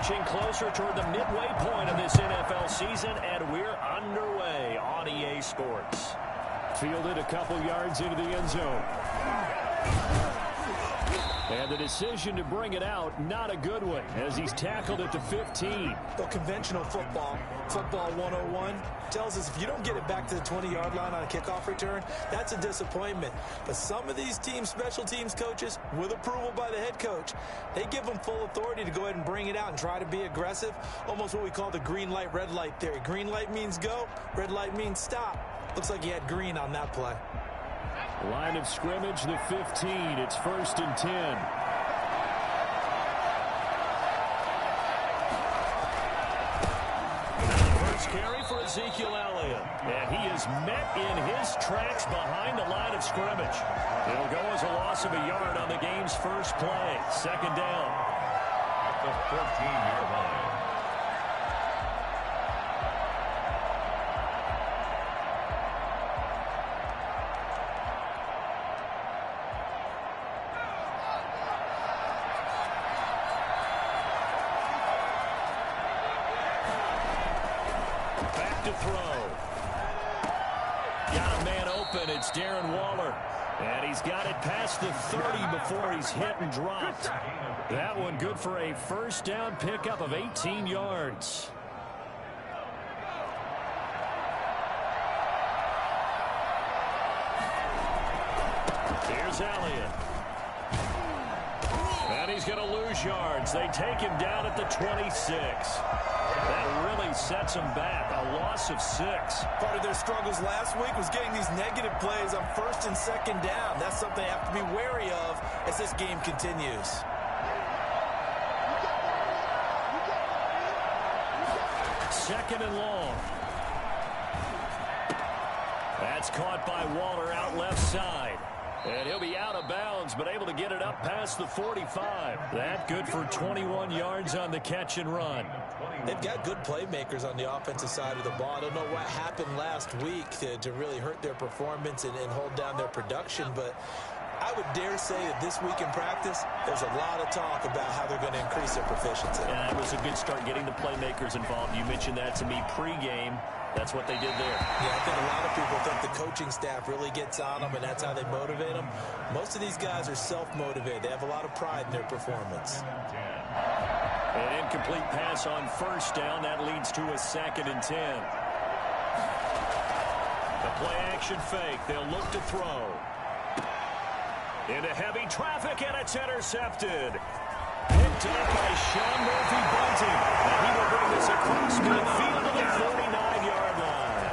inching closer toward the midway point of this NFL season, and we're underway on EA Sports. Fielded a couple yards into the end zone. And the decision to bring it out, not a good one, as he's tackled at the 15. Well, conventional football 101, tells us if you don't get it back to the 20-yard line on a kickoff return, that's a disappointment. But some of these teams, special teams coaches, with approval by the head coach, they give them full authority to go ahead and bring it out and try to be aggressive, almost what we call the green light, red light theory. Green light means go, red light means stop. Looks like he had green on that play. Line of scrimmage, the 15. It's 1st and 10. First carry for Ezekiel Elliott. And he is met in his tracks behind the line of scrimmage. It'll go as a loss of a yard on the game's first play. 2nd down. At the 14-yard line. It's Darren Waller, and he's got it past the 30 before he's hit and dropped. That one good for a first down pickup of 18 yards. Here's Elliott. And he's going to lose yards. They take him down at the 26. That really sets them back. A loss of 6. Part of their struggles last week was getting these negative plays on 1st and 2nd down. That's something they have to be wary of as this game continues. Second and long. That's caught by Waller out left side. And he'll be out of bounds, but able to get it up past the 45. That good for 21 yards on the catch and run. They've got good playmakers on the offensive side of the ball. I don't know what happened last week to really hurt their performance and hold down their production, but I would dare say that this week in practice, there's a lot of talk about how they're going to increase their proficiency. And it was a good start getting the playmakers involved. You mentioned that to me pregame. That's what they did there. Yeah, I think a lot of people think the coaching staff really gets on them, and that's how they motivate them. Most of these guys are self-motivated. They have a lot of pride in their performance. An incomplete pass on first down. That leads to a 2nd and 10. The play-action fake. They'll look to throw. Into heavy traffic, and it's intercepted. Picked up by Sean Murphy-Bunting. And he will bring this across midfield to the 49-yard line.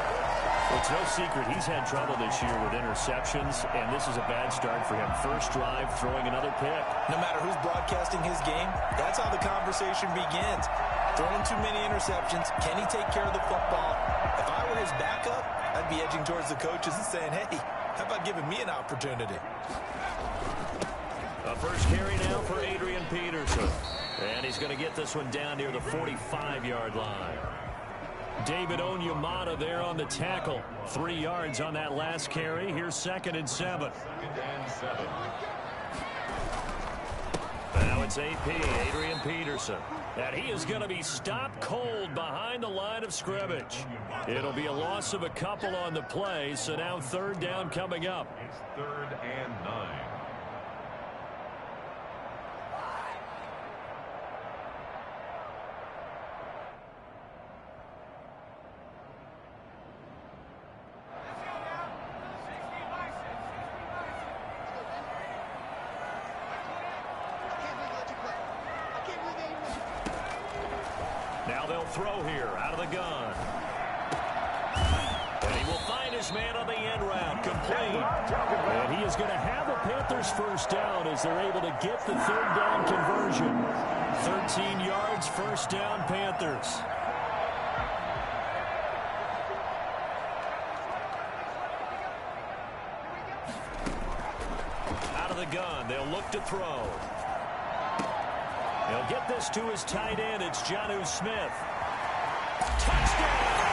It's no secret he's had trouble this year with interceptions, and this is a bad start for him. First drive, throwing another pick. No matter who's broadcasting his game, that's how the conversation begins. Throwing too many interceptions. Can he take care of the football? If I were his backup, I'd be edging towards the coaches and saying, hey, how about giving me an opportunity? A first carry now for Adrian Peterson. And he's going to get this one down near the 45-yard line. David Onyemata there on the tackle. 3 yards on that last carry. Here's 2nd and 7. Now it's AP, Adrian Peterson. And he is going to be stopped cold behind the line of scrimmage. It'll be a loss of a couple on the play, so now 3rd down coming up. It's 3rd and 9. Now they'll throw here out of the gun. And he will find his man on the end round, complete. And he is going to have a Panthers first down as they're able to get the 3rd down conversion. 13 yards, first down, Panthers. Out of the gun, they'll look to throw. He'll get this to his tight end. It's Jonnu Smith. Touchdown!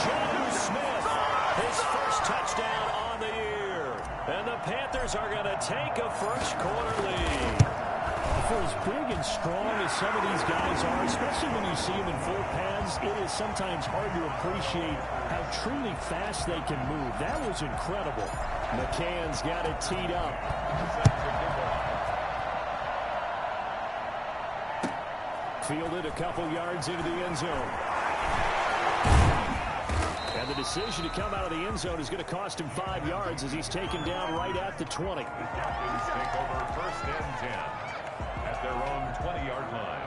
Jonnu Smith, his first touchdown on the year. And the Panthers are going to take a first quarter lead. For his big and strong as some of these guys are, especially when you see them in full pads, it is sometimes hard to appreciate how truly fast they can move. That was incredible. McCann's got it teed up. Fielded a couple yards into the end zone. And the decision to come out of the end zone is going to cost him 5 yards as he's taken down right at the 20. The Falcons take over 1st and 10 at their own 20-yard line.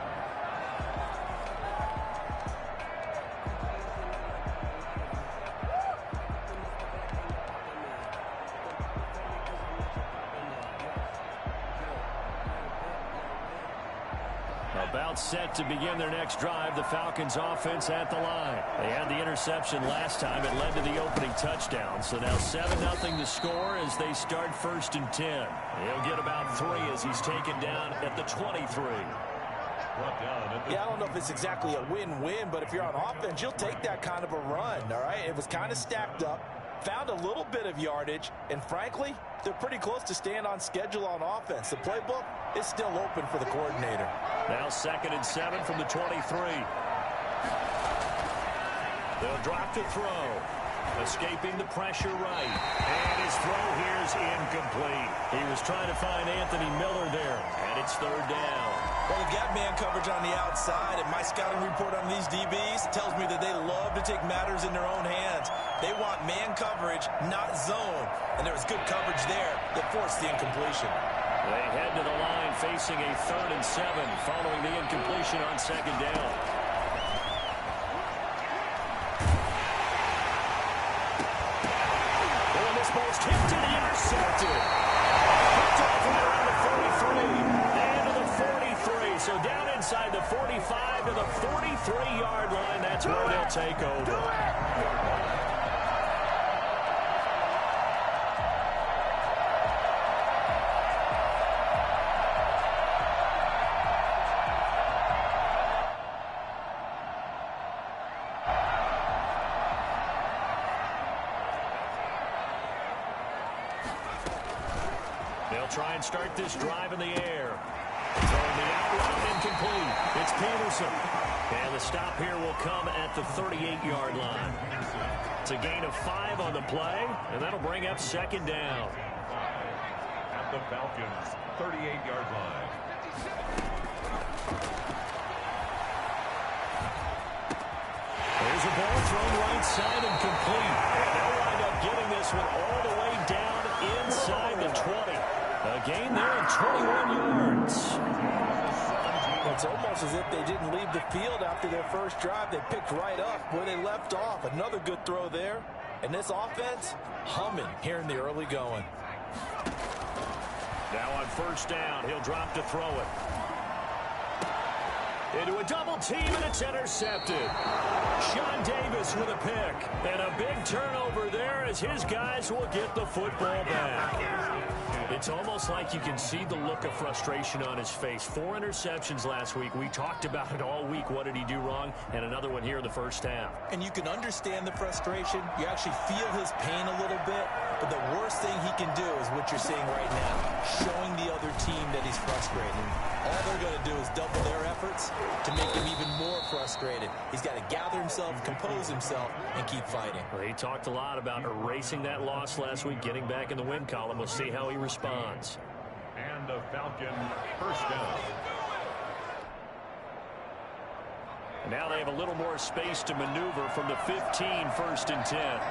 About set to begin their next drive, the Falcons offense at the line. They had the interception last time. It led to the opening touchdown. So now 7-0 to score as they start 1st and 10. He'll get about 3 as he's taken down at the 23. Yeah, I don't know if it's exactly a win-win, but if you're on offense, you'll take that kind of a run, all right? It was kind of stacked up, found a little bit of yardage, and frankly, they're pretty close to staying on schedule on offense. The playbook is still open for the coordinator. Now 2nd and 7 from the 23. They'll drop to throw. Escaping the pressure right. And his throw here is incomplete. He was trying to find Anthony Miller there, and it's 3rd down. Well, they've got man coverage on the outside, and my scouting report on these DBs tells me that they love to take matters in their own hands. They want man coverage, not zone. And there was good coverage there that forced the incompletion. They head to the line facing a 3rd and 7 following the incompletion on 2nd down. Oh, this ball's tipped and intercepted. Picked off right around the 43 and to the 43. So down inside the 45 to the 43-yard line. That's where they'll take over. Try and start this drive in the air. Throwing the out route incomplete. It's Peterson. And the stop here will come at the 38-yard line. It's a gain of 5 on the play, and that'll bring up 2nd down. At the Falcons' 38-yard line. There's a ball thrown right side and complete. And they'll wind up getting this one all the way down inside the 20. A gain there of 21 yards. It's almost as if they didn't leave the field after their first drive. They picked right up where they left off. Another good throw there. And this offense, humming here in the early going. Now on 1st down, he'll drop to throw it. Into a double team, and it's intercepted. Sean Davis with a pick. And a big turnover there as his guys will get the football back. It's almost like you can see the look of frustration on his face. 4 interceptions last week. We talked about it all week. What did he do wrong? And another one here in the first half. And you can understand the frustration. You actually feel his pain a little bit. But the worst thing he can do is what you're seeing right now, showing the other team that he's frustrated. All they're going to do is double their efforts to make him even more frustrated. He's got to gather himself, compose himself, and keep fighting. Well, he talked a lot about erasing that loss last week, getting back in the win column. We'll see how he responds. And the Falcon 1st down. Now they have a little more space to maneuver from the 15, 1st and 10.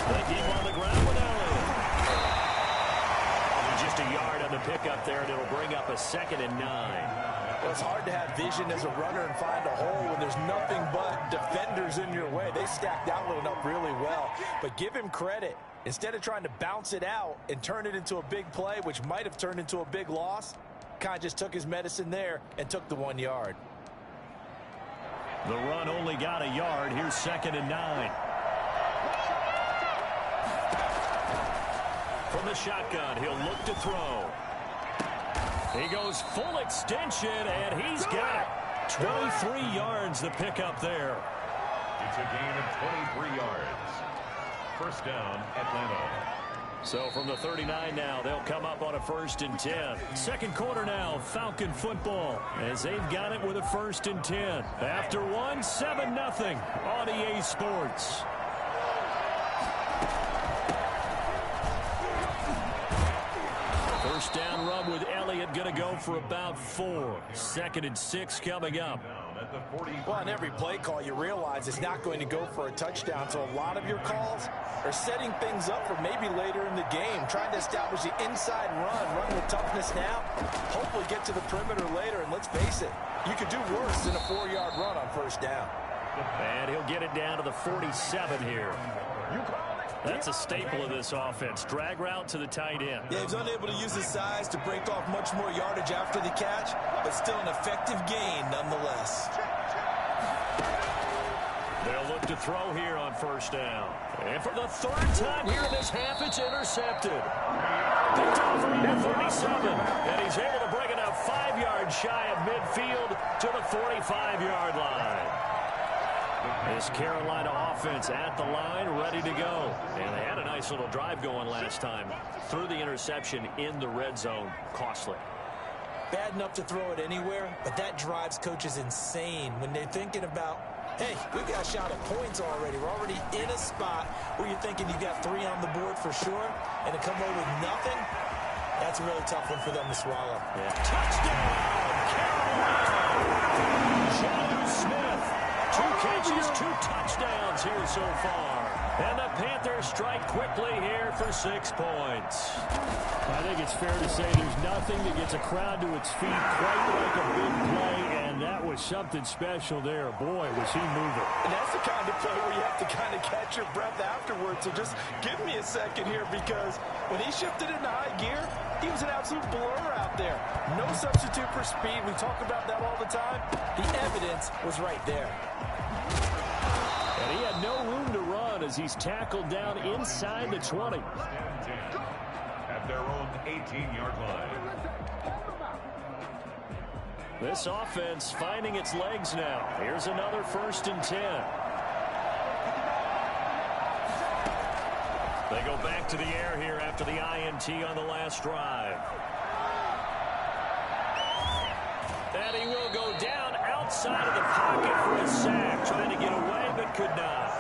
They keep on the ground with Allen. Just a yard on the pickup there, and it'll bring up a 2nd and 9. Well, it's hard to have vision as a runner and find a hole when there's nothing but defenders in your way. They stacked that one up really well. But give him credit. Instead of trying to bounce it out and turn it into a big play, which might have turned into a big loss, kind of just took his medicine there and took the 1 yard. The run only got a yard. Here's 2nd and 9. From the shotgun, he'll look to throw. He goes full extension, and he's got it. 23 yards the pickup there. It's a gain of 23 yards. 1st down, Atlanta. So from the 39 now, they'll come up on a 1st and 10. Second quarter now, Falcon football, as they've got it with a 1st and 10. After one, 7-0 on EA Sports. First down run with Elliott going to go for about 4. 2nd and 6 coming up. Well, on every play call, you realize it's not going to go for a touchdown. So a lot of your calls are setting things up for maybe later in the game, trying to establish the inside run with toughness now, hopefully get to the perimeter later. And let's face it, you could do worse than a 4-yard run on 1st down. And he'll get it down to the 47 here. That's a staple of this offense. Drag route to the tight end. Yeah, he's unable to use his size to break off much more yardage after the catch, but still an effective gain nonetheless. They'll look to throw here on 1st down. And for the 3rd time here in this half, it's intercepted. Picked off around the 37. And he's able to bring it up 5 yards shy of midfield to the 45-yard line. This Carolina offense at the line, ready to go. And they had a nice little drive going last time. Threw the interception in the red zone. Costly. Bad enough to throw it anywhere, but that drives coaches insane when they're thinking about, hey, we've got a shot at points already. We're already in a spot where you're thinking you've got 3 on the board for sure, and to come away with nothing, that's a really tough one for them to swallow. Yeah. Touchdown, Carolina! Jonnu Smith. 2 catches, 2 touchdowns here so far. And the Panthers strike quickly here for 6 points. I think it's fair to say there's nothing that gets a crowd to its feet quite like a big play, and that was something special there. Boy, was he moving. And that's the kind of play where you have to kind of catch your breath afterwards. So just give me a second here, because when he shifted into high gear, he was an absolute blur out there. No substitute for speed. We talk about that all the time. The evidence was right there. And he had no room to run as he's tackled down inside the 20. At their own 18-yard line. This offense finding its legs now. Here's another 1st and 10. They go back to the air here after the INT on the last drive. And he will go down outside of the pocket for a sack, trying to get away but could not.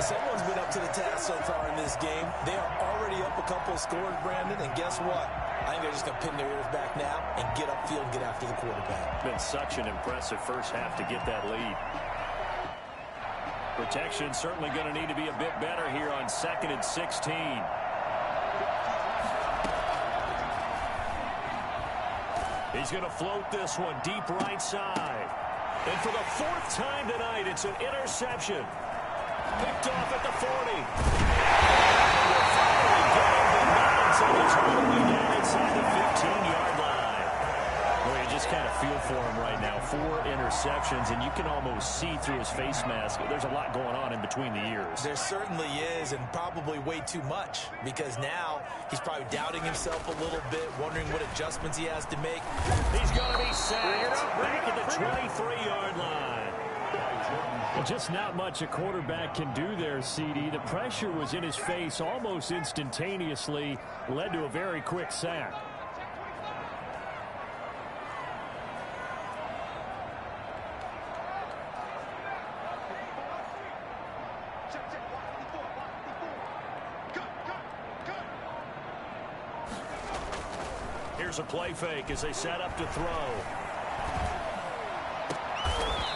Someone's been up to the task so far in this game. They are already up a couple of scores, Brandon, and guess what? I think they're just going to pin their ears back now and get upfield and get after the quarterback. Been such an impressive first half to get that lead. Protection certainly going to need to be a bit better here on 2nd and 16. He's going to float this one deep right side. And for the 4th time tonight, it's an interception. Picked off at the 40. So he's holding down inside the 15-yard line. Well, you just kind of feel for him right now. 4 interceptions, and you can almost see through his face mask. There's a lot going on in between the ears. There certainly is, and probably way too much, because now he's probably doubting himself a little bit, wondering what adjustments he has to make. He's going to be sacked back at the 23-yard line. Well, just not much a quarterback can do there, CD. The pressure was in his face almost instantaneously, led to a very quick sack. Here's a play fake as they set up to throw.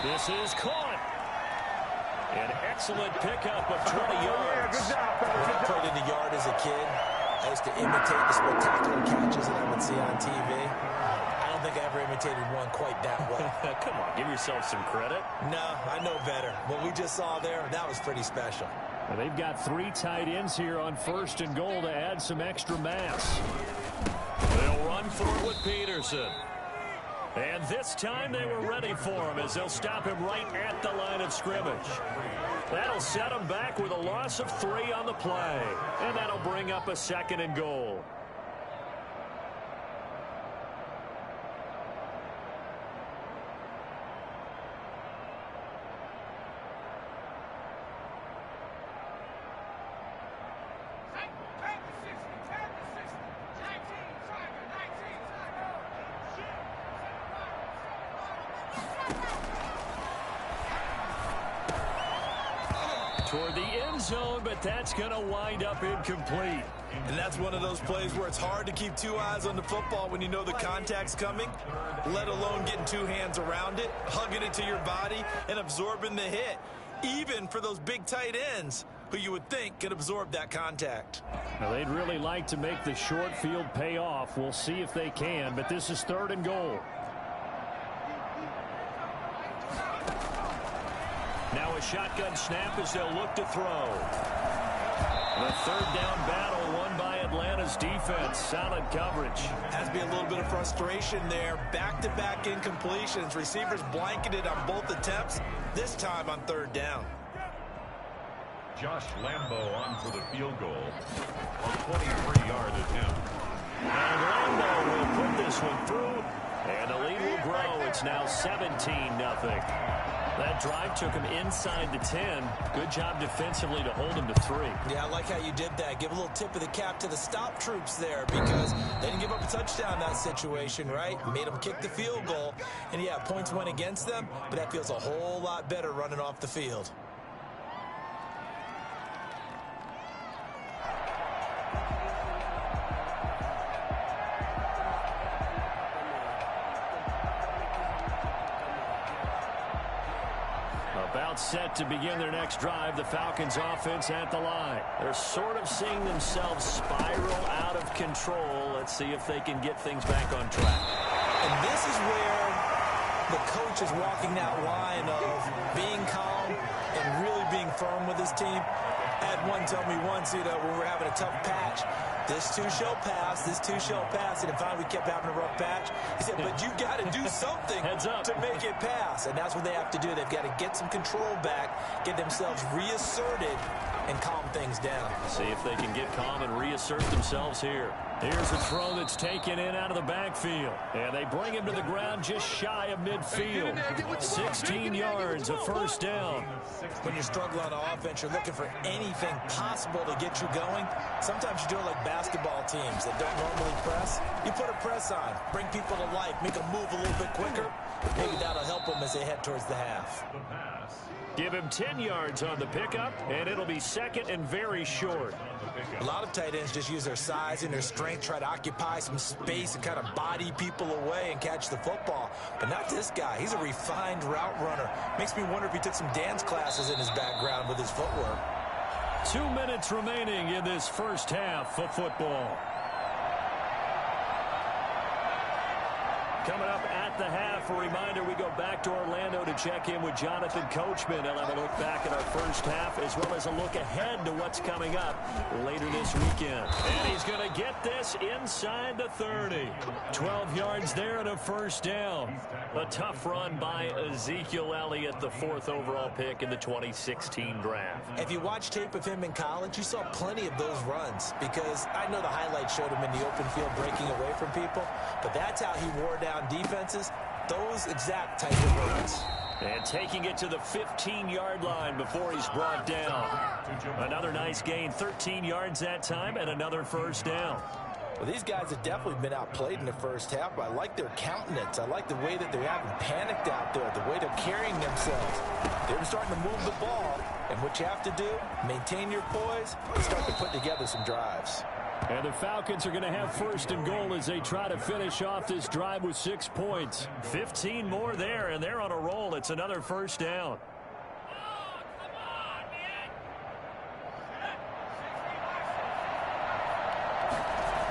This is caught. An excellent pickup of 20 yards. When I played in the yard as a kid, I used to imitate the spectacular catches that I would see on TV. I don't think I ever imitated one quite that well. Come on, give yourself some credit. No, I know better. What we just saw there, that was pretty special. Well, they've got 3 tight ends here on 1st and goal to add some extra mass. They'll run for it with Peterson. And this time they were ready for him as they'll stop him right at the line of scrimmage. That'll set him back with a loss of 3 on the play. And that'll bring up a 2nd and goal. Toward the end zone, but that's going to wind up incomplete. And that's one of those plays where it's hard to keep two eyes on the football when you know the contact's coming, let alone getting two hands around it, hugging it to your body, and absorbing the hit, even for those big tight ends who you would think could absorb that contact. Now, they'd really like to make the short field pay off. We'll see if they can, but this is 3rd and goal. Now a shotgun snap as they'll look to throw. The 3rd down battle won by Atlanta's defense. Solid coverage. Has to be a little bit of frustration there. Back-to-back incompletions. Receivers blanketed on both attempts, this time on 3rd down. Josh Lambo on for the field goal on 23-yard attempt. And Lambo will put this one through, and the lead will grow. It's now 17-0. That drive took him inside the 10. Good job defensively to hold him to 3. Yeah, I like how you did that. Give a little tip of the cap to the stop troops there because they didn't give up a touchdown in that situation, right? Made them kick the field goal. And, yeah, points went against them, but that feels a whole lot better running off the field. About set to begin their next drive, the Falcons offense at the line. They're sort of seeing themselves spiral out of control. Let's see if they can get things back on track. And this is where the coach is walking that line of being calm and really being firm with his team. I had one tell me once, when we're having a tough patch, this too shall pass, this too shall pass. And finally we kept having a rough patch. He said, but you got to do something to make it pass. And that's what they have to do. They've got to get some control back, get themselves reasserted, and calm things down. See if they can get calm and reassert themselves here. Here's a throw that's taken in out of the backfield. And they bring him to the ground just shy of midfield. 16 yards, a 1st down. When you're struggling on offense, you're looking for anything possible to get you going. Sometimes you do it like basketball teams that don't normally press. You put a press on, bring people to life, make them move a little bit quicker. Maybe that'll help them as they head towards the half. Give him 10 yards on the pickup, and it'll be 2nd and very short. A lot of tight ends just use their size and their strength, try to occupy some space and kind of body people away and catch the football. But not this guy. He's a refined route runner. Makes me wonder if he took some dance classes in his background with his footwork. 2 minutes remaining in this 1st half of football. Coming up at the half, a reminder, we go back to Orlando to check in with Jonathan Coachman. He'll have a look back at our 1st half as well as a look ahead to what's coming up later this weekend. And he's going to get this inside the 30. 12 yards there and a 1st down. A tough run by Ezekiel Elliott, the 4th overall pick in the 2016 draft. If you watch tape of him in college, you saw plenty of those runs because I know the highlights showed him in the open field breaking away from people, but that's how he wore down defenses, those exact type of runs. And taking it to the 15-yard line before he's brought down. Another nice gain, 13 yards that time, and another 1st down. Well, these guys have definitely been outplayed in the 1st half, but I like their countenance. I like the way that they haven't panicked out there, the way they're carrying themselves. They're starting to move the ball, and what you have to do, maintain your poise and start to put together some drives. And the Falcons are going to have 1st and goal as they try to finish off this drive with 6 points. 15 more there, and they're on a roll. It's another 1st down.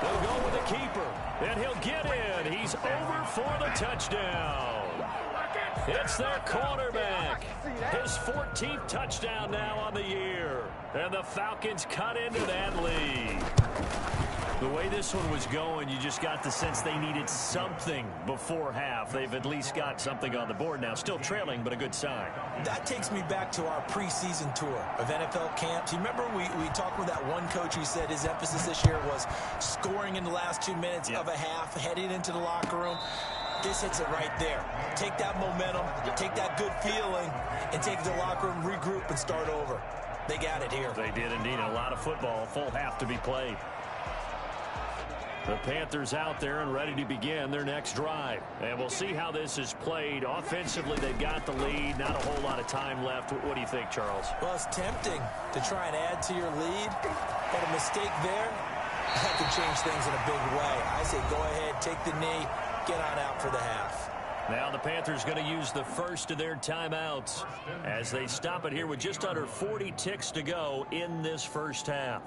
They'll go with the keeper, and he'll get in. He's over for the touchdown. It's their quarterback. His 14th touchdown now on the year. And the Falcons cut into that lead. The way this one was going, you just got the sense they needed something before half. They've at least got something on the board now. Still trailing, but a good sign. That takes me back to our preseason tour of NFL camps. You remember we talked with that one coach who said his emphasis this year was scoring in the last 2 minutes of a half, heading into the locker room. This hits it right there. Take that momentum, take that good feeling, and take it to the locker room, regroup, and start over. They got it here. They did indeed. A lot of football, full half to be played. The Panthers out there and ready to begin their next drive. And we'll see how this is played. Offensively, they've got the lead. Not a whole lot of time left. What do you think, Charles? Well, it's tempting to try and add to your lead, but a mistake there, that could change things in a big way. I say go ahead, take the knee, get on out for the half. Now the Panthers going to use the first of their timeouts as they stop it here with just under 40 ticks to go in this first half.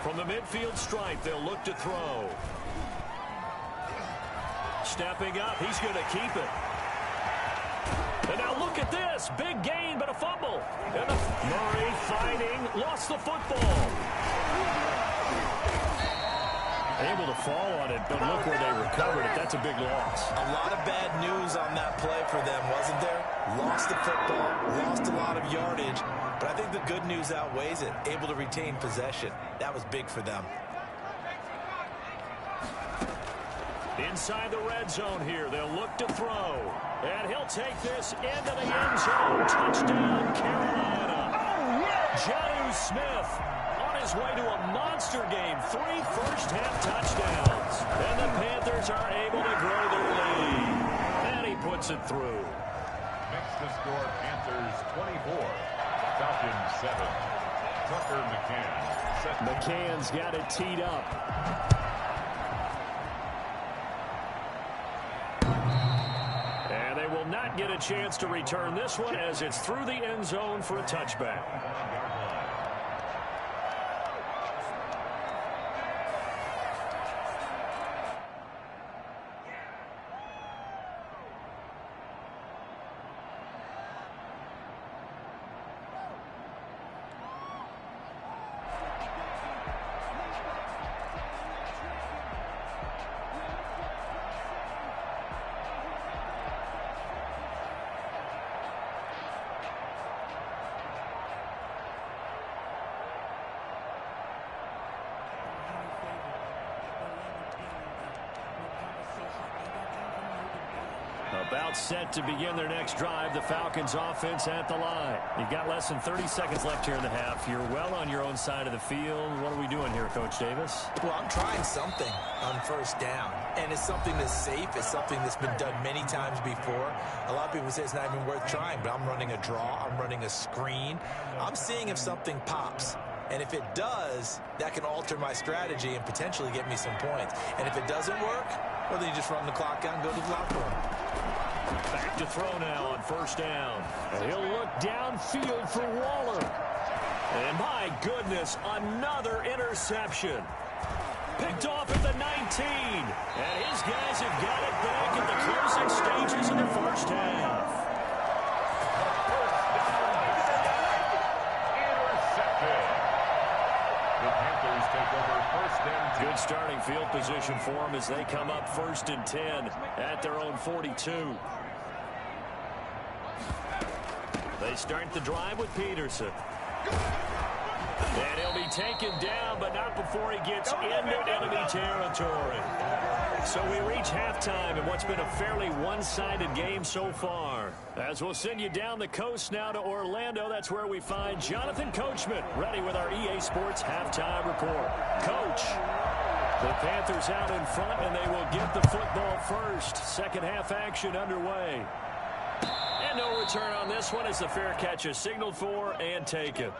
From the midfield stripe, they'll look to throw. Stepping up, he's going to keep it. And now look at this. Big gain, but a fumble. And Murray fighting, lost the football. Able to fall on it, but look where they recovered it. That's a big loss. A lot of bad news on that play for them, wasn't there? Lost the football, lost a lot of yardage, but I think the good news outweighs it. Able to retain possession. That was big for them. Inside the red zone here, they'll look to throw. And he'll take this into the end zone. Touchdown, Carolina. Oh, yeah. Jonnu Smith on his way to a monster game. 3 first-half touchdowns. And the Panthers are able to grow their lead. And he puts it through. Makes the score Panthers 24, Falcons 7. Tucker McCann. McCann's got it teed up. Will not get a chance to return this one as it's through the end zone for a touchback. About set to begin their next drive. The Falcons offense at the line. You've got less than 30 seconds left here in the half. You're well on your own side of the field. What are we doing here, Coach Davis? Well, I'm trying something on first down. And it's something that's safe. It's something that's been done many times before. A lot of people say it's not even worth trying, but I'm running a draw. I'm running a screen. I'm seeing if something pops. And if it does, that can alter my strategy and potentially get me some points. And if it doesn't work, well, then you just run the clock out and go to the locker room. Back to throw now on first down. And he'll look downfield for Waller. And my goodness, another interception. Picked off at the 19. And his guys have got it back at the closing stages of the first half. Good starting field position for them as they come up 1st and 10 at their own 42. They start the drive with Peterson. And he'll be taken down, but not before he gets into enemy territory. So we reach halftime in what's been a fairly one-sided game so far. As we'll send you down the coast now to Orlando, that's where we find Jonathan Coachman ready with our EA Sports halftime report. Coach, the Panthers out in front, and they will get the football first. Second half action underway. And no return on this one as the fair catch is signaled for and taken.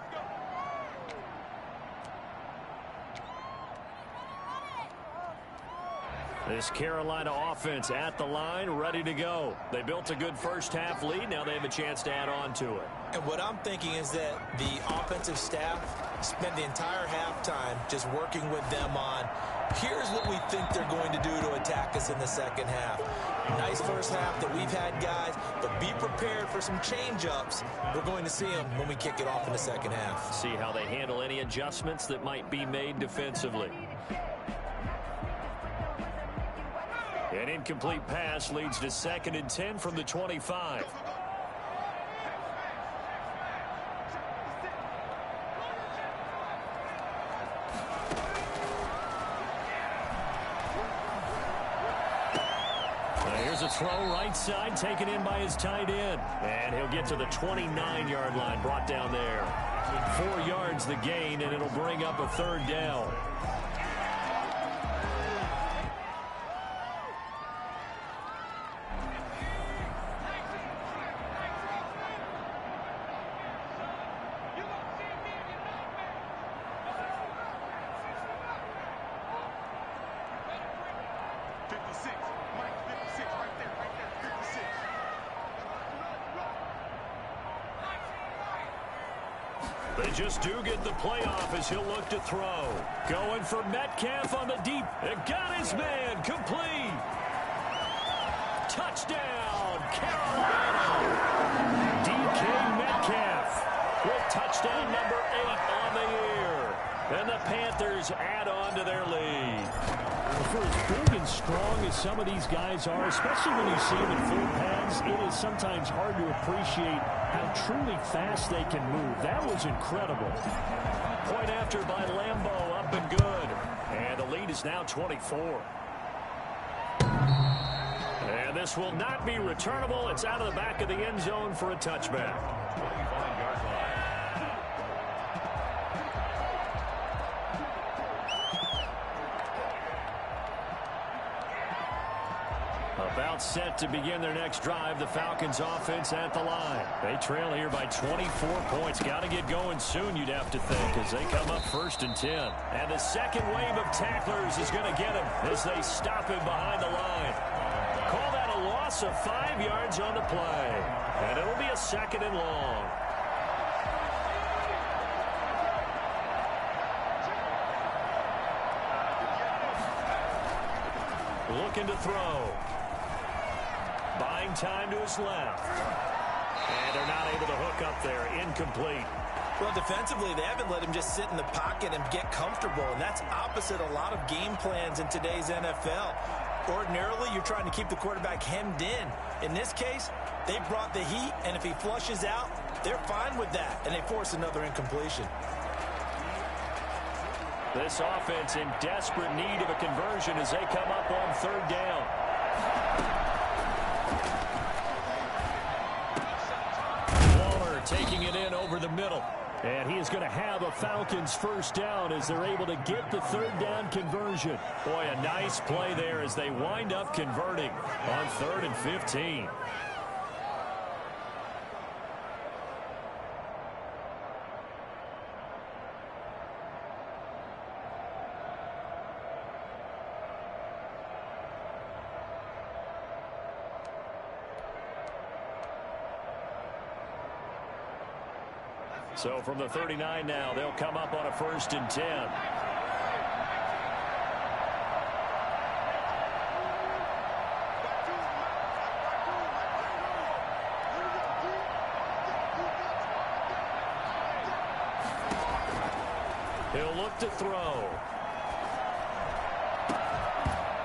This Carolina offense at the line, ready to go. They built a good first half lead. Now they have a chance to add on to it. And what I'm thinking is that the offensive staff spent the entire halftime just working with them on, here's what we think they're going to do to attack us in the second half. Nice first half that we've had, guys, but be prepared for some change-ups. We're going to see them when we kick it off in the second half. See how they handle any adjustments that might be made defensively. An incomplete pass leads to 2nd and 10 from the 25. Now here's a the throw right side, taken in by his tight end. And he'll get to the 29-yard line, brought down there. 4 yards the gain, and it'll bring up a 3rd down. They just do get the playoff as he'll look to throw. Going for Metcalf on the deep. It got his man. Complete. Touchdown, Carolina. DK Metcalf with touchdown number 8 on the year. And the Panthers add on to their lead. For as big and strong as some of these guys are, especially when you see them in full pads, it is sometimes hard to appreciate how truly fast they can move. That was incredible. Point after by Lambeau, up and good. And the lead is now 24. And this will not be returnable. It's out of the back of the end zone for a touchback. 25-yard line. About set to begin their next drive. The Falcons offense at the line. They trail here by 24 points. Got to get going soon, you'd have to think, as they come up 1st and 10. And the second wave of tacklers is going to get him as they stop him behind the line. Call that a loss of 5 yards on the play. And it'll be a 2nd and long. Looking to throw. Buying time to his left. And they're not able to hook up there. Incomplete. Well, defensively, they haven't let him just sit in the pocket and get comfortable, and that's opposite a lot of game plans in today's NFL. Ordinarily, you're trying to keep the quarterback hemmed in. In this case, they brought the heat, and if he flushes out, they're fine with that, and they force another incompletion. This offense in desperate need of a conversion as they come up on 3rd down. Taking it in over the middle. And he is going to have a Falcons 1st down as they're able to get the 3rd down conversion. Boy, a nice play there as they wind up converting on 3rd and 15. So from the 39 now, they'll come up on a 1st and 10. He'll look to throw.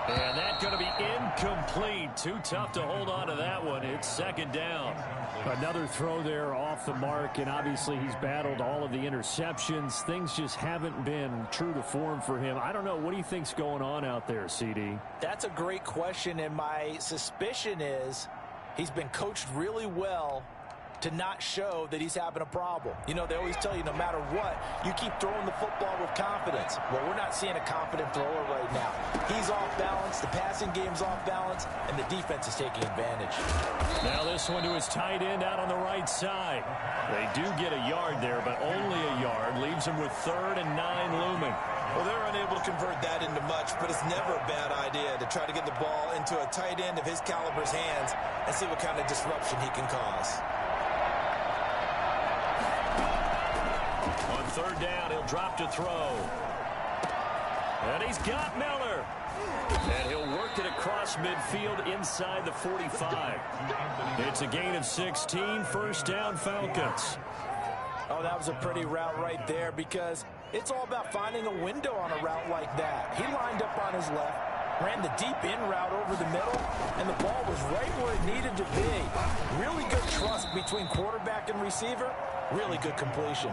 And that's going to be incomplete. Too tough to hold on to that one. It's 2nd down. Another throw there off the mark, and obviously he's battled all of the interceptions. Things just haven't been true to form for him. I don't know. What do you think's going on out there, CD? That's a great question, and my suspicion is he's been coached really well to not show that he's having a problem. You know, they always tell you no matter what, you keep throwing the football with confidence. Well, we're not seeing a confident thrower right now. He's off balance, the passing game's off balance, and the defense is taking advantage. Now this one to his tight end out on the right side. They do get a yard there, but only a yard. Leaves him with 3rd and 9 looming. Well, they're unable to convert that into much, but it's never a bad idea to try to get the ball into a tight end of his caliber's hands and see what kind of disruption he can cause. On 3rd down, he'll drop to throw. And he's got Miller. And he'll work it across midfield inside the 45. It's a gain of 16, 1st down Falcons. Oh, that was a pretty route right there because it's all about finding a window on a route like that. He lined up on his left, ran the deep in route over the middle, and the ball was right where it needed to be. Really good trust between quarterback and receiver. Really good completion.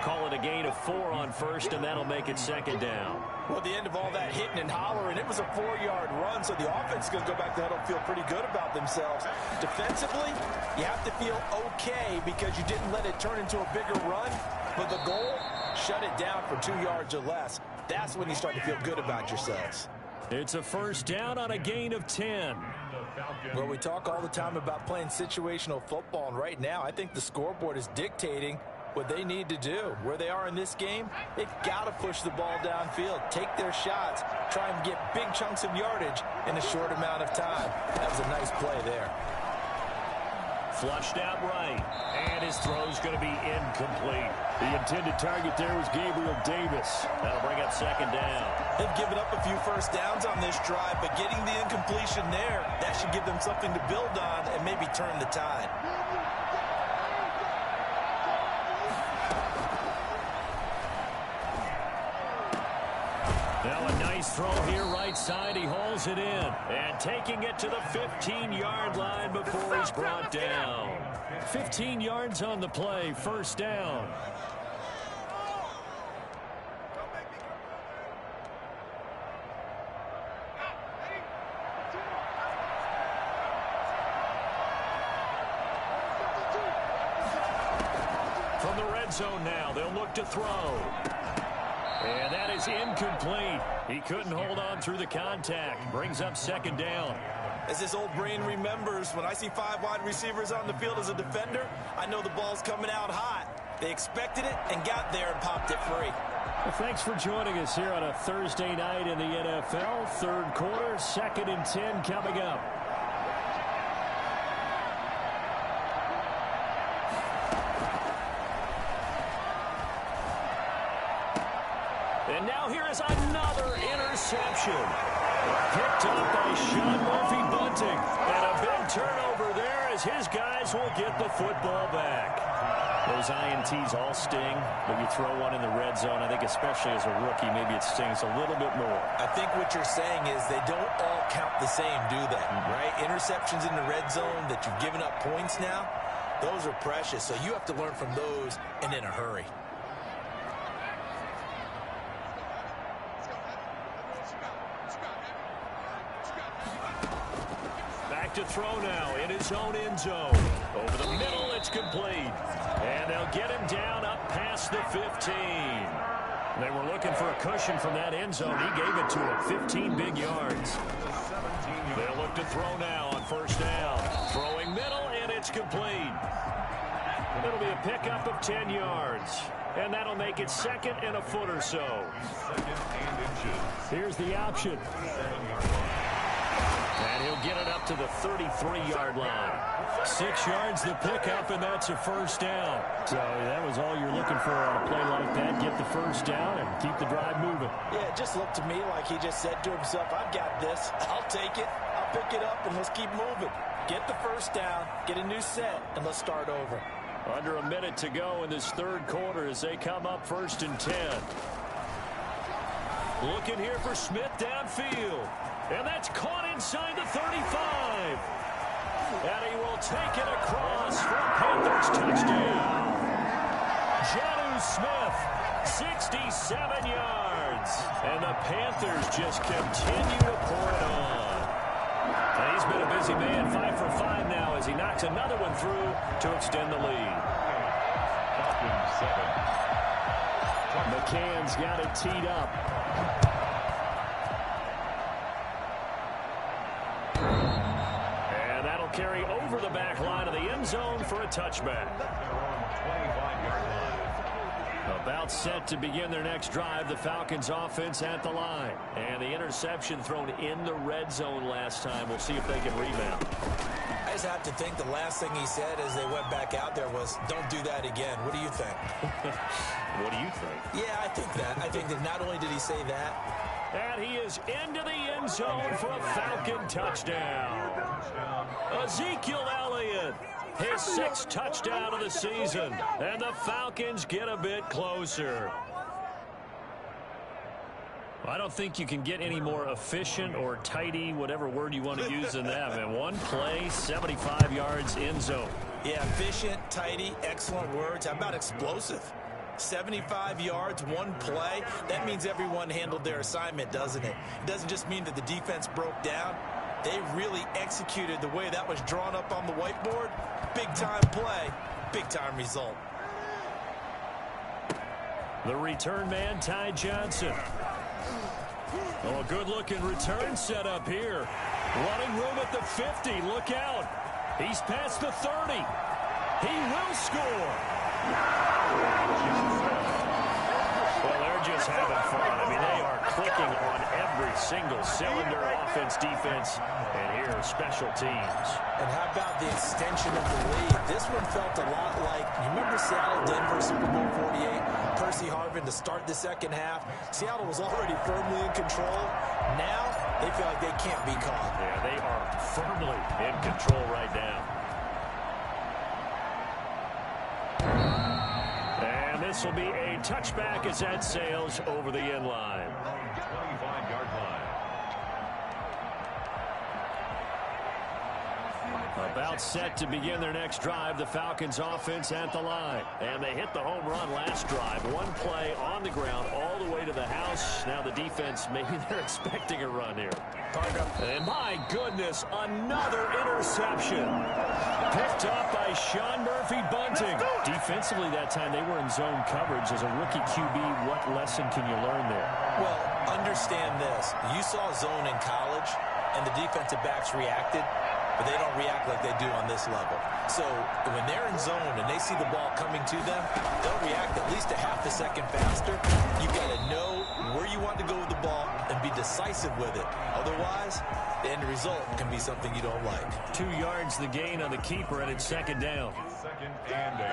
Call it a gain of 4 on first, and that'll make it second down. Well, at the end of all that hitting and hollering, it was a 4-yard run, so the offense is going to go back to huddle and feel pretty good about themselves. Defensively, you have to feel okay because you didn't let it turn into a bigger run, but the goal, shut it down for 2 yards or less. That's when you start to feel good about yourselves. It's a first down on a gain of 10. Well, we talk all the time about playing situational football, and right now I think the scoreboard is dictating what they need to do. Where they are in this game, they've got to push the ball downfield, take their shots, try and get big chunks of yardage in a short amount of time. That was a nice play there. Flushed out right, and his throw's going to be incomplete. The intended target there was Gabriel Davis. That'll bring up second down. They've given up a few first downs on this drive, but getting the incompletion there, that should give them something to build on and maybe turn the tide. Now a nice throw here right side. He hauls it in. And taking it to the 15-yard line before he's brought down. 15 yards on the play. First down. From the red zone now, they'll look to throw. And that is incomplete. He couldn't hold on through the contact. Brings up second down. As this old brain remembers, when I see 5 wide receivers on the field as a defender, I know the ball's coming out hot. They expected it and got there and popped it free. Well, thanks for joining us here on a Thursday night in the NFL. Third quarter, 2nd and 10 coming up. And now here is another interception. Picked up by Sean Murphy-Bunting. And a big turnover there as his guys will get the football back. Those INTs all sting, but you throw one in the red zone, I think especially as a rookie, maybe it stings a little bit more. I think what you're saying is they don't all count the same, do they? Right? Interceptions in the red zone that you've given up points now, those are precious. So you have to learn from those and in a hurry. To throw now in his own end zone. Over the middle, it's complete. And they'll get him down up past the 15. They were looking for a cushion from that end zone. He gave it to him. 15 big yards. They'll look to throw now on first down. Throwing middle, and it's complete. It'll be a pickup of 10 yards. And that'll make it 2nd and a foot or so. Here's the option. And he'll get it up to the 33-yard line. 6 yards the pickup, and that's a first down. So that was all you're looking for on a play like that. Get the first down and keep the drive moving. Yeah, it just looked to me like he just said to himself, I've got this. I'll take it. I'll pick it up, and let's keep moving. Get the first down, get a new set, and let's start over. Under a minute to go in this third quarter as they come up 1st and 10. Looking here for Smith downfield. And that's caught inside the 35. And he will take it across for a Panthers touchdown. Jonnu Smith, 67 yards. And the Panthers just continue to pour it on. And he's been a busy man, 5 for 5 now as he knocks another one through to extend the lead. McCann's got it teed up. Carry over the back line of the end zone for a touchback. About set to begin their next drive. The Falcons offense at the line. And the interception thrown in the red zone last time. We'll see if they can rebound. I just have to think the last thing he said as they went back out there was, don't do that again. What do you think? What do you think? Yeah, I think that. I think that not only did he say that. And he is into the end zone for a Falcon touchdown. Ezekiel Elliott, his 6th touchdown of the season. And the Falcons get a bit closer. I don't think you can get any more efficient or tidy, whatever word you want to use in that. Man, one play, 75 yards, end zone. Yeah, efficient, tidy, excellent words. How about explosive? 75 yards, one play. That means everyone handled their assignment, doesn't it? It doesn't just mean that the defense broke down. They really executed the way that was drawn up on the whiteboard. Big-time play, big-time result. The return man, Ty Johnson. Oh, a good-looking return set up here. Running room at the 50. Look out. He's past the 30. He will score. Well, they're just having fun. I mean, they are clicking on every single cylinder, offense, defense, and here are special teams. And how about the extension of the lead? This one felt a lot like, you remember Seattle, Denver, Super Bowl 48? Percy Harvin to start the second half. Seattle was already firmly in control. Now, they feel like they can't be caught. Yeah, they are firmly in control right now. And this will be a touchback as that sails over the end line. 25-yard line. About set to begin their next drive, the Falcons offense at the line. And they hit the home run last drive. One play on the ground all the way to the house. Now the defense, maybe they're expecting a run here. And my goodness, another interception. Picked up by Sean Murphy-Bunting. Defensively that time, they were in zone coverage. As a rookie QB, what lesson can you learn there? Well, understand this. You saw zone in college, and the defensive backs reacted, but they don't react like they do on this level. So when they're in zone and they see the ball coming to them, they'll react at least a half a second faster. You've got to know where you want to go with the ball and be decisive with it. Otherwise, the end result can be something you don't like. 2 yards the gain on the keeper, and it's second down. Second and 8.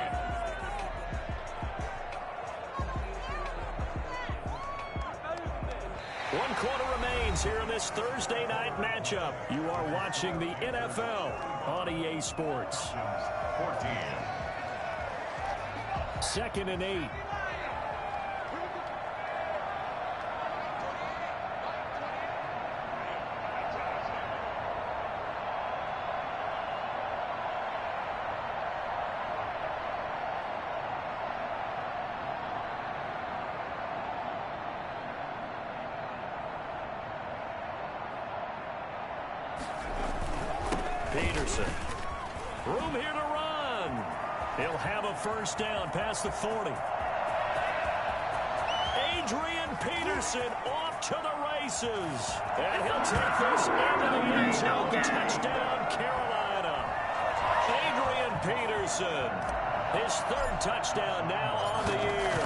One quarter remains here in this Thursday night matchup. You are watching the NFL on EA Sports. 14. Second and 8. Peterson. Room here to run. He'll have a first down past the 40. Adrian Peterson off to the races. And he'll take this into the end zone. Touchdown, Carolina. Adrian Peterson. His third touchdown now on the year.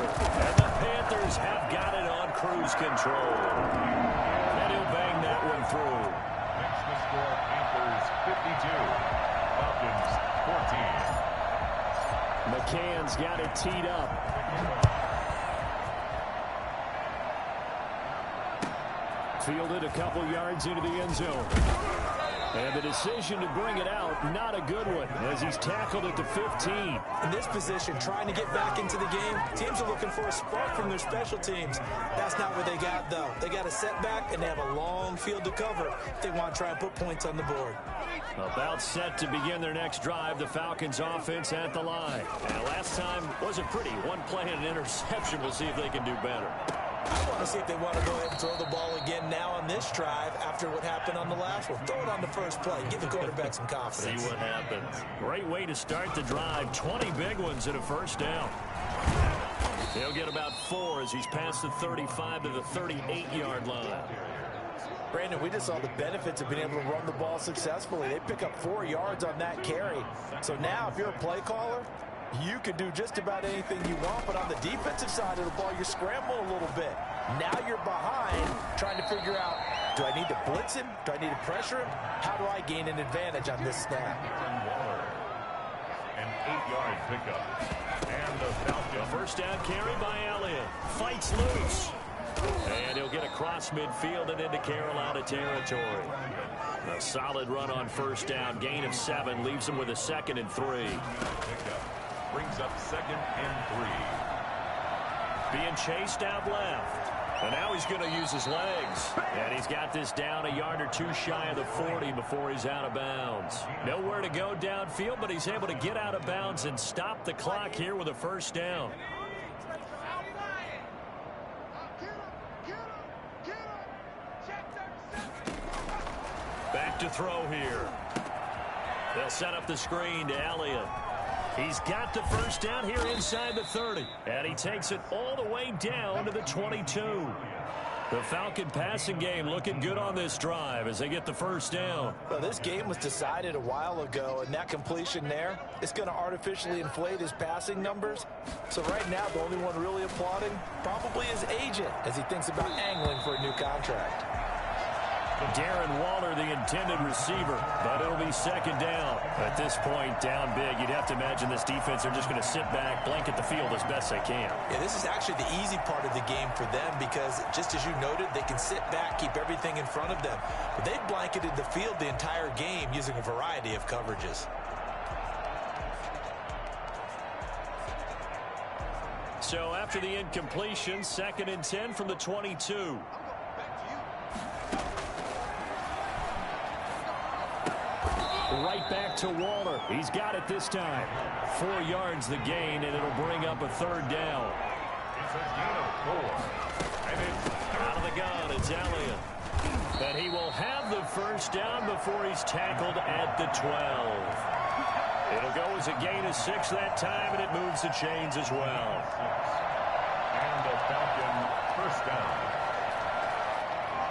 And the Panthers have got it on cruise control. And he'll bang that one through. Makes the score Panthers 52. Falcons 14. McCann's got it teed up. Fielded a couple yards into the end zone. And the decision to bring it out, not a good one, as he's tackled at the 15. In this position, trying to get back into the game, teams are looking for a spark from their special teams. That's not what they got, though. They got a setback, and they have a long field to cover if they want to try and put points on the board. About set to begin their next drive, the Falcons offense at the line. And last time wasn't pretty. One play and an interception. We'll see if they can do better. I want to see if they want to go ahead and throw the ball again now on this drive after what happened on the last one. Throw it on the first play. Give the quarterback some confidence. See what happens. Great way to start the drive. 20 big ones and a first down. He'll get about 4 as he's past the 35 to the 38-yard line. Brandon, we just saw the benefits of being able to run the ball successfully. They pick up 4 yards on that carry. So now if you're a play caller, you can do just about anything you want, but on the defensive side of the ball, you scramble a little bit. Now you're behind, trying to figure out, do I need to blitz him? Do I need to pressure him? How do I gain an advantage on this snap? An 8-yard pickup. And the Falcons. First down carry by Elliott. Fights loose. And he'll get across midfield and into Carolina territory. A solid run on first down. Gain of 7 leaves him with a 2nd and 3. Brings up 2nd and 3. Being chased out left. And now he's going to use his legs. And he's got this down a yard or 2 shy of the 40 before he's out of bounds. Nowhere to go downfield, but he's able to get out of bounds and stop the clock here with a first down. to throw here. They'll set up the screen to Elliott. He's got the first down here inside the 30. And he takes it all the way down to the 22. The Falcon passing game looking good on this drive as they get the first down. Well, this game was decided a while ago, and that completion there is going to artificially inflate his passing numbers. So right now, the only one really applauding probably his agent as he thinks about angling for a new contract. Darren Waller, the intended receiver, but it'll be second down. At this point, down big, you'd have to imagine this defense are just going to sit back, blanket the field as best they can. Yeah, this is actually the easy part of the game for them because, just as you noted, they can sit back, keep everything in front of them. But they've blanketed the field the entire game using a variety of coverages. So after the incompletion, 2nd and 10 from the 22. Right back to Waller. He's got it this time. 4 yards the gain, and it'll bring up a 3rd down. It's a gain of 4. And it's out of the gun, it's Elliott. And he will have the first down before he's tackled at the 12. It'll go as a gain of 6 that time, and it moves the chains as well. And the Falcon first down.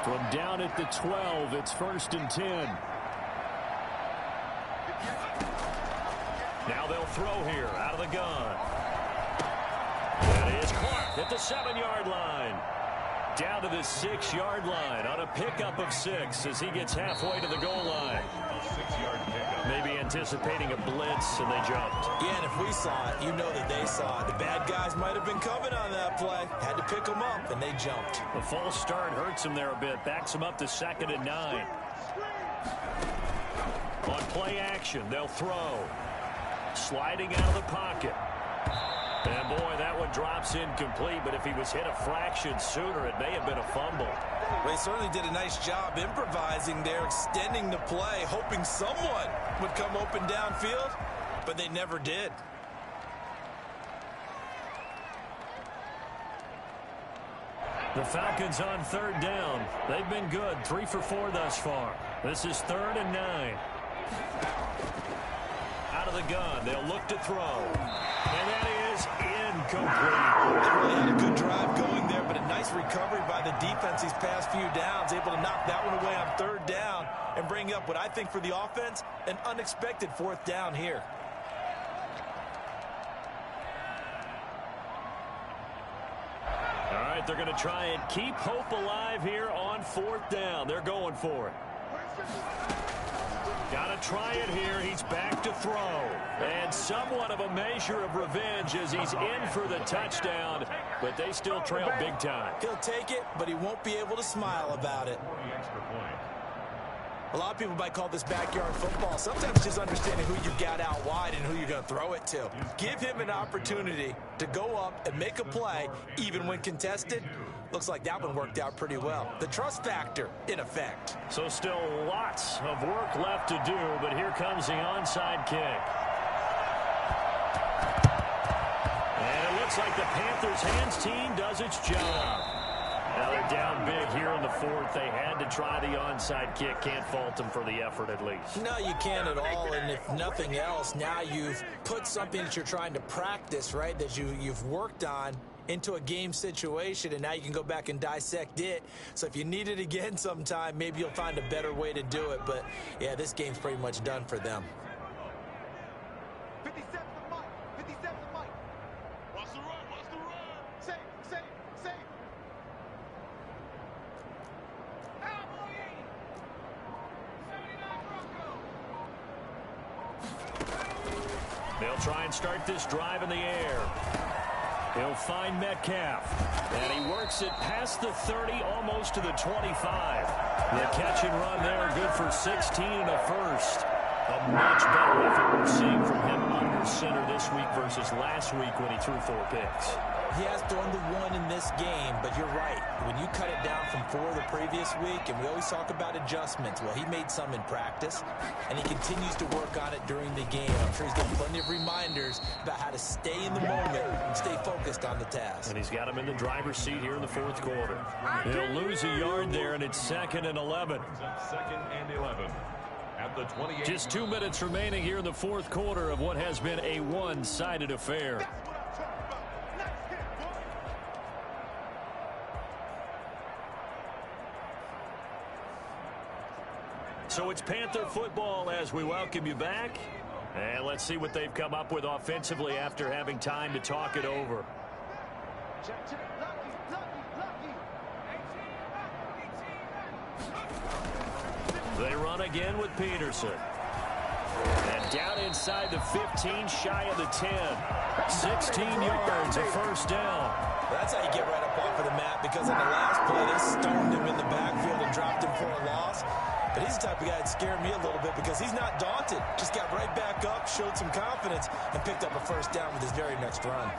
From down at the 12, it's 1st and 10. Now they'll throw here out of the gun. That is Clark at the 7-yard line. Down to the 6-yard line on a pickup of 6 as he gets halfway to the goal line. 6-yard pickup. Maybe anticipating a blitz, and they jumped. Yeah, and if we saw it, you know that they saw it. The bad guys might have been coming on that play. Had to pick them up, and they jumped. The false start hurts him there a bit. Backs him up to 2nd and 9. On play action, they'll throw. Sliding out of the pocket. And boy, that one drops incomplete, but if he was hit a fraction sooner, it may have been a fumble. Well, he certainly did a nice job improvising there, extending the play, hoping someone would come open downfield, but they never did. The Falcons on 3rd down. They've been good, 3 for 4 thus far. This is 3rd and 9. Out of the gun, they'll look to throw. And that is incomplete. They really had a good drive going there, but a nice recovery by the defense these past few downs, able to knock that one away on 3rd down and bring up what I think for the offense, an unexpected 4th down here. All right, they're going to try and keep hope alive here on 4th down. They're going for it. Got to try it here. He's back to throw. And somewhat of a measure of revenge as he's in for the touchdown, but they still trail big time. He'll take it, but he won't be able to smile about it. Extra point. A lot of people might call this backyard football. Sometimes just understanding who you've got out wide and who you're going to throw it to. Give him an opportunity to go up and make a play, even when contested. Looks like that one worked out pretty well. The trust factor in effect. So still lots of work left to do, but here comes the onside kick. And it looks like the Panthers hands team does its job. Now they're down big here in the 4th. They had to try the onside kick. Can't fault them for the effort at least. No, you can't at all. And if nothing else, now you've put something that you're trying to practice, right, that you've worked on into a game situation, and now you can go back and dissect it. So if you need it again sometime, maybe you'll find a better way to do it. But, yeah, this game's pretty much done for them. 57 to Mike. 57 to Mike. Watch the run. Watch the run. Safe. Cowboy 80. 79 Bronco. They'll try and start this drive in the air. He'll find Metcalf. And he works it past the 30, almost to the 25. The catch and run there, good for 16 and a first. A much better effort we're seeing from him under center this week versus last week when he threw 4 picks. He has thrown the 1 in this game, but you're right. When you cut it down from 4 the previous week, and we always talk about adjustments, well, he made some in practice, and he continues to work on it during the game. I'm sure he's getting plenty of reminders about how to stay in the moment and stay focused on the task. And he's got him in the driver's seat here in the 4th quarter. He'll lose a yard there, and it's 2nd and 11. 2nd and 11. at the 28. Just 2 minutes remaining here in the fourth quarter of what has been a one-sided affair. So it's Panther football as we welcome you back. And let's see what they've come up with offensively after having time to talk it over. They run again with Peterson. And down inside the 15, shy of the 10. 16 yards, a first down. That's how you get right up off of the mat, because on the last play, they stoned him in the backfield and dropped him for a loss. But he's the type of guy that scared me a little bit because he's not daunted. Just got right back up, showed some confidence, and picked up a first down with his very next run.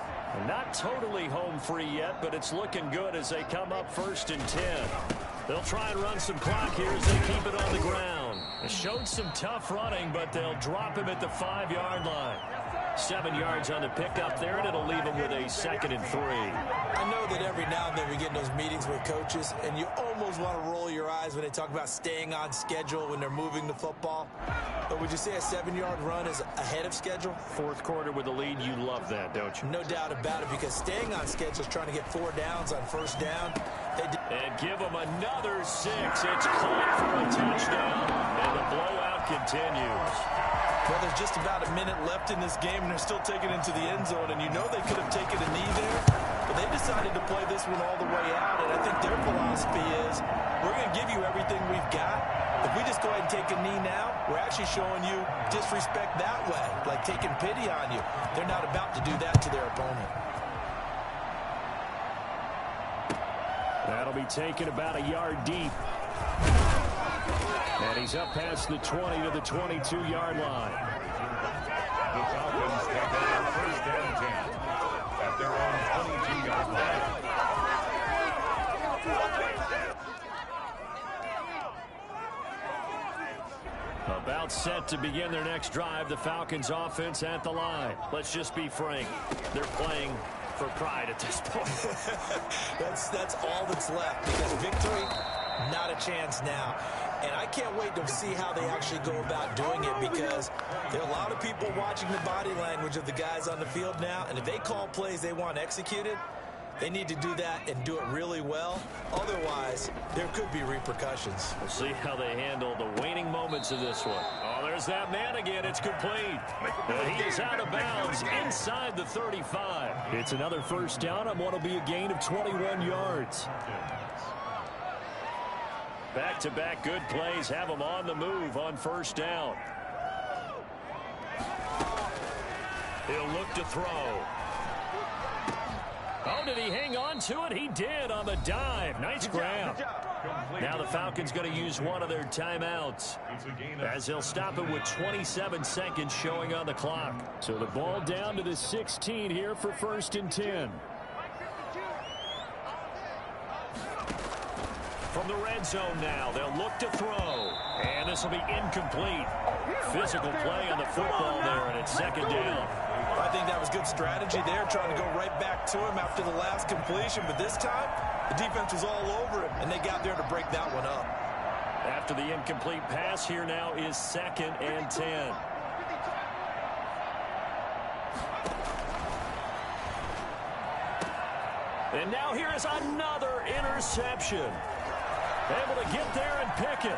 Not totally home free yet, but it's looking good as they come up 1st and 10. They'll try and run some clock here as they keep it on the ground. They showed some tough running, but they'll drop him at the 5-yard line. 7 yards on the pickup there, and it'll leave him with a 2nd and 3. I know that every now and then we get in those meetings with coaches, and you almost want to roll your eyes when they talk about staying on schedule when they're moving the football. But would you say a 7-yard run is ahead of schedule? Fourth quarter with the lead, you love that, don't you? No doubt about it, because staying on schedule is trying to get 4 downs on first down. And give them another 6. It's caught for a touchdown, and the blowout continues. Well, there's just about a minute left in this game, and they're still taking it into the end zone. And you know they could have taken a knee there, but they decided to play this one all the way out. And I think their philosophy is, we're going to give you everything we've got. If we just go ahead and take a knee now, we're actually showing you disrespect that way, like taking pity on you. They're not about to do that to their opponent. That'll be taken about a yard deep. And he's up past the 20 to the 22-yard line. The Falcons take over 1st and 10 at their own 22-yard line. About set to begin their next drive, the Falcons offense at the line. Let's just be frank. They're playing for pride at this point. That's all that's left, because victory, not a chance now. And I can't wait to see how they actually go about doing it, because there are a lot of people watching the body language of the guys on the field now, and if they call plays they want executed, they need to do that and do it really well. Otherwise, there could be repercussions. We'll see how they handle the waning moments of this one. Oh, there's that man again. It's complete. And he is out of bounds inside the 35. It's another first down on what will be a gain of 21 yards. Back-to-back good plays have them on the move on first down. He'll look to throw. Oh, did he hang on to it? He did on the dive. Nice grab. Now the Falcons going to use one of their timeouts, as they'll stop it with 27 seconds showing on the clock. So the ball down to the 16 here for 1st and 10. From the red zone now, they'll look to throw. And this will be incomplete. Physical play on the football there, and it's 2nd down. I think that was good strategy there, trying to go right back to him after the last completion. But this time, the defense was all over him, and they got there to break that one up. After the incomplete pass, here now is 2nd and 10. And now here is another interception. Able to get there and pick it.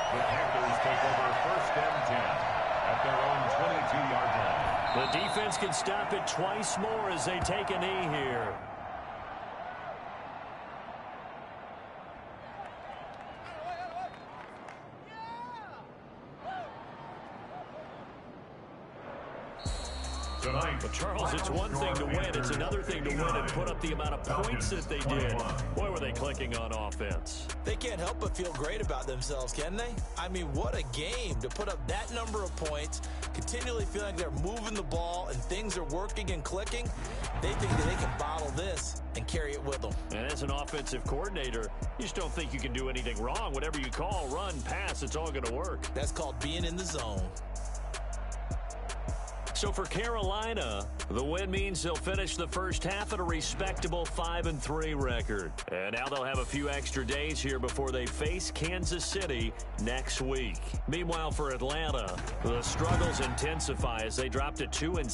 The Panthers take over 1st and 10 at their own 22-yard line. The defense can stop it twice more as they take a knee here. But Charles, it's one thing to win. It's another thing to win and put up the amount of points that they did. Boy, were they clicking on offense. They can't help but feel great about themselves, can they? I mean, what a game to put up that number of points, continually feeling like they're moving the ball and things are working and clicking. They think that they can bottle this and carry it with them. And as an offensive coordinator, you just don't think you can do anything wrong. Whatever you call, run, pass, it's all going to work. That's called being in the zone. So for Carolina, the win means they'll finish the first half at a respectable 5-3 record. And now they'll have a few extra days here before they face Kansas City next week. Meanwhile, for Atlanta, the struggles intensify as they drop to 2-6.